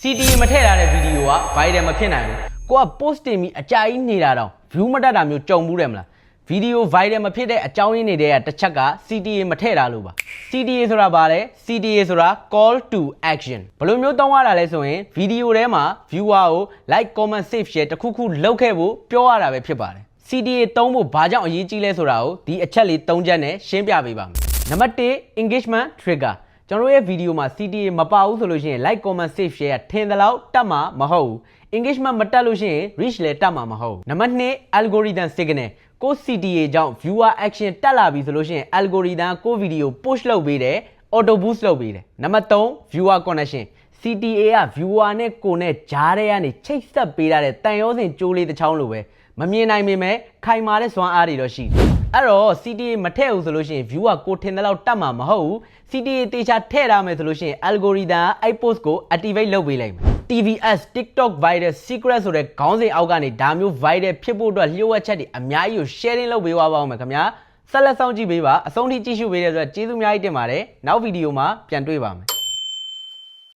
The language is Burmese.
CTA မထည့်ထားတဲ့ဗီဒီယိုက viral မဖြစ်နိုင်ဘူးကိုက post တင်ပြီးအကြိုက်နေတာတော့ view မတက်တာမျိုးကြုံဘူးတယ်မလားဗီဒီယို viral မဖြစ်တဲ့အကြောင်းရင်းတွေကတစ်ချက်က CTA မထည့်ထားလို့ပါ CTA ဆိုတာဘာလဲ CTA ဆိုတာ call to action ဘယ်လိုမျိုးတောင်းရတာလဲဆိုရင်ဗီဒီယိုထဲမှာ viewer ကို like comment save share တခုခုလုပ်ခဲ့ဖို့ပြောရတာပဲဖြစ်ပါတယ် CTA သုံးဖို့ဘာကြောင့်အရေးကြီးလဲဆိုတာကိုဒီအချက်လေး၃ချက်နဲ့ရှင်းပြပေးပါမယ်နံပါတ်1 engagement trigger ကျွန်တော်ရဲ့ဗီဒီယိုမှာ CTA မပါဘူးဆိုလို့ရှိရင် like comment save share ထင်သလောက်တက်မှာမဟုတ်ဘူး engagement မတက်လို့ရှိရင် reach လည်းတက်မှာမဟုတ်ဘူးနံပါတ်2 algorithm signal ကို CTA ကြောင့် viewer action တက်လာပြီဆိုလို့ရှိရင် algorithm ကိုဗီဒီယို push လုပ်ပေးတယ် auto boost လုပ်ပေးတယ်နံပါတ်3 viewer connection CTA က viewer နဲ့ကိုနဲ့ကြားထဲကနေချိတ်ဆက်ပေးထားတဲ့တန်ရောစင်ကြိုးလေးတစ်ချောင်းလိုပဲမမြင်နိုင်ပေမဲ့ခိုင်မာတဲ့စွမ်းအားတွေတော့ရှိတယ်အဲ့တော့ CTA မထည့်ဘူးဆိုလို့ရှိရင် viewer ကိုထင်တဲ့လောက်တက်မှာမဟုတ်ဘူး CTA တေချာထည့်ထားမယ်ဆိုလို့ရှိရင် algorithm အဲ့ post ကို activate လုပ်ပေးလိုက်မယ် TVS TikTok viral secret ဆိုတဲ့ခေါင်းစဉ်အောက်ကနေဒါမျိုး viral ဖြစ်ဖို့အတွက်လျှို့ဝှက်ချက်တွေအများကြီးကို sharing လုပ်ပေးသွားပါဦးမယ်ခင်ဗျာဆက်လက်ဆောင်ကြည့်ပေးပါအဆုံးထိကြည့်ရှုပေးတဲ့အတွက်ကျေးဇူးအများကြီးတင်ပါတယ်နောက်ဗီဒီယိုမှာပြန်တွေ့ပါမယ်